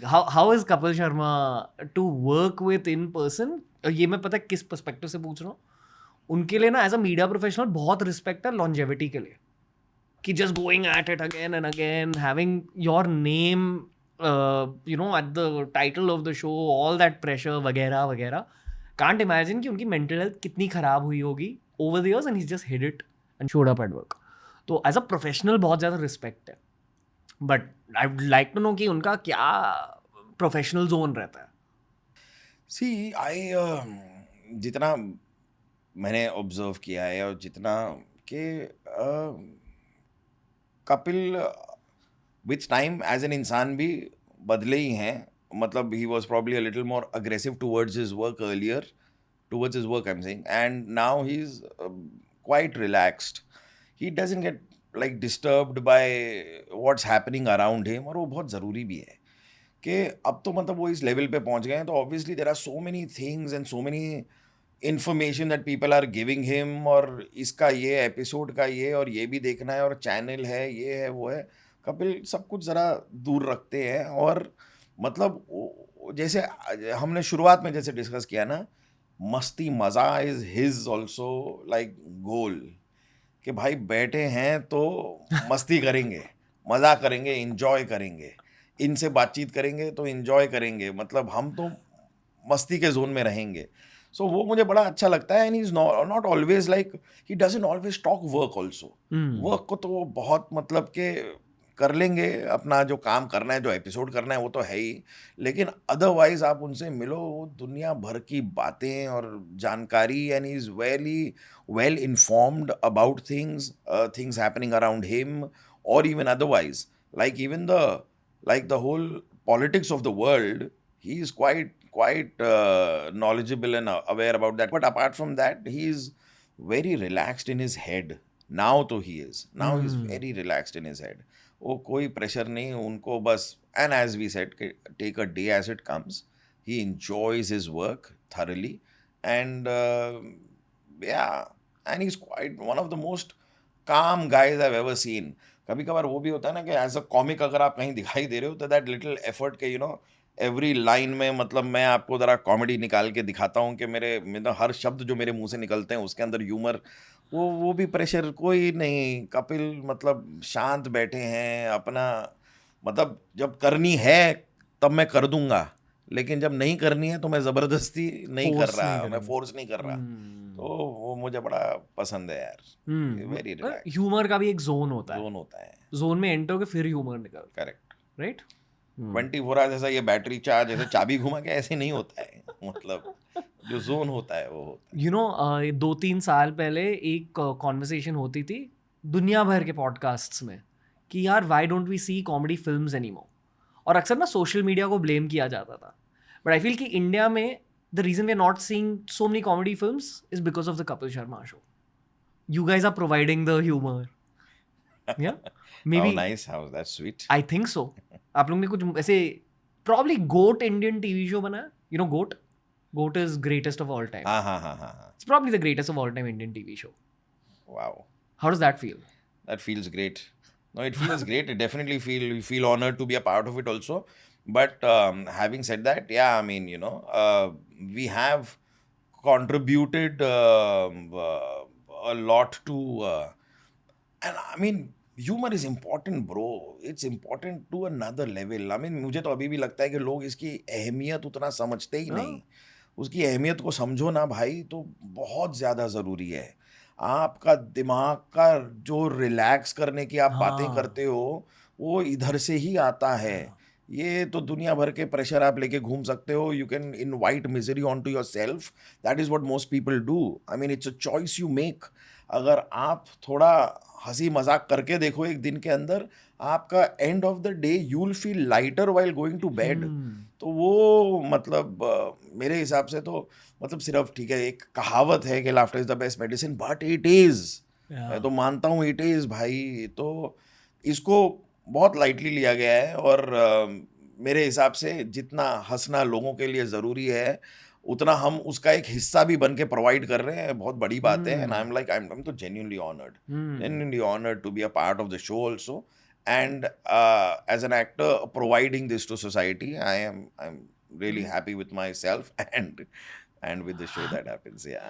How is Kapil Sharma to work with in person? ये मैं पता है किस पर्सपेक्टिव से पूछ रहा हूँ. उनके लिए ना एज अ मीडिया प्रोफेशनल बहुत रिस्पेक्ट है लॉन्जेविटी के लिए, कि just going at it again and again, having your name at the title of the show, all that pressure वगैरह वगैरह. Can't imagine कि उनकी mental health कितनी खराब हुई होगी over the years and he's just hid it and showed up at work. तो as a professional बहुत ज़्यादा respect है. But I would like to know कि उनका क्या professional zone रहता है. सी आई जितना मैंने ऑब्जर्व किया है और जितना कि Kapil with time as an इंसान भी बदले ही हैं. मतलब ही was probably a little more aggressive towards his work earlier, towards his work I'm saying, and now he's quite relaxed. He doesn't get like disturbed by what's happening around him, और वो बहुत ज़रूरी भी है कि अब तो मतलब वो इस लेवल पे पहुंच गए हैं. तो obviously there are so many things and so many information that people are giving him, और इसका ये एपिसोड का ये और ये भी देखना है और चैनल है ये है वो है. कपिल सब कुछ ज़रा दूर रखते हैं. और मतलब जैसे हमने शुरुआत में जैसे डिस्कस किया ना, मस्ती मज़ा इज़ हिज ऑल्सो लाइक गोल, कि भाई बैठे हैं तो मस्ती करेंगे, मज़ा करेंगे, इंजॉय करेंगे, इनसे बातचीत करेंगे तो इंजॉय करेंगे. मतलब हम तो मस्ती के जोन में रहेंगे. सो वो मुझे बड़ा अच्छा लगता है. And he is not always like, he doesn't always talk work also. Work को तो वो बहुत मतलब के कर लेंगे, अपना जो काम करना है, जो एपिसोड करना है वो तो है ही, लेकिन अदरवाइज आप उनसे मिलो, वो दुनिया भर की बातें और जानकारी. And he is very well informed about things happening around him, or even otherwise, like even the whole politics of the world. He is quite knowledgeable and aware about that. But apart from that, he is very relaxed in his head. Now he's very relaxed in his head. वो कोई pressure नहीं उनको बस. And as we said, take a day as it comes. He enjoys his work thoroughly. And yeah, and he's quite one of the most calm guys I've ever seen. कभी कभार वो भी होता है ना कि एज अ कॉमिक अगर आप कहीं दिखाई दे रहे हो तो दैट लिटिल एफर्ट के एवरी लाइन में मतलब मैं आपको ज़रा कॉमेडी निकाल के दिखाता हूँ कि मेरे मतलब हर शब्द जो मेरे मुंह से निकलते हैं उसके अंदर ह्यूमर. वो भी प्रेशर कोई नहीं. कपिल मतलब शांत बैठे हैं अपना. मतलब जब करनी है तब मैं कर दूंगा, लेकिन जब नहीं करनी है तो मैं ज़बरदस्ती नहीं कर Force नहीं रहा, मैं करेंगे. फोर्स नहीं कर रहा. तो वो मुझे बड़ा पसंद है यार. वेरी रिलैक्स ह्यूमर का भी एक जोन होता है. जोन होता है. जोन में एंटर होके फिर ह्यूमर निकल. करेक्ट. राइट. 24 आवर्स ऐसा ये बैटरी चार्ज जैसे चाबी घुमा के ऐसे नहीं होता है. मतलब जो जोन होता है वो होता है. 2-3 साल पहले एक कॉन्वर्सेशन होती थी दुनिया भर के पॉडकास्ट्स में कि यार why don't we see comedy films anymore. और अक्सर ना सोशल मीडिया को ब्लेम किया जाता था. बट आई फील कि इंडिया में the reason we are not seeing so many comedy films is because of the Kapil Sharma show. You guys are providing the humour. Yeah may how be. Nice, how that sweet. I think so. आप लोगों ने कुछ ऐसे probably GOAT Indian TV show बनाया. GOAT. GOAT is greatest of all time. हाँ हाँ हाँ हाँ हाँ. It's probably the greatest of all time Indian TV show. Wow. How does that feel? That feels great. No, it feels great. It definitely feel honored to be a part of it also. But having said that, yeah, I mean, we have contributed a lot to, and I mean, humor is important, bro. It's important to another level. I mean, मुझे तो अभी भी लगता है कि लोग इसकी अहमियत उतना समझते ही हाँ. नहीं. उसकी अहमियत को समझो ना भाई, तो बहुत ज़्यादा ज़रूरी है. आपका दिमाग का जो रिलैक्स करने की आप बातें हाँ. करते हो, वो इधर से ही आता है. ये तो दुनिया भर के प्रेशर आप लेके घूम सकते हो. You can invite misery on to your self. That is what most people do. I mean it's a choice you make. अगर आप थोड़ा हंसी मजाक करके देखो एक दिन के अंदर, आपका end of the day you will feel lighter while going to bed. तो वो मतलब मेरे हिसाब से तो मतलब सिर्फ ठीक है, एक कहावत है कि laughter is the best medicine, but it is. मैं तो मानता हूँ इट इज भाई. तो इसको बहुत लाइटली लिया गया है. और मेरे हिसाब से जितना हंसना लोगों के लिए ज़रूरी है, उतना हम उसका एक हिस्सा भी बन के प्रोवाइड कर रहे हैं. बहुत बड़ी बात है. And I am like I am तो genuinely honoured to be a part of the show also. and as an actor providing this to society, I'm really happy with myself and with the show that happens. Yeah.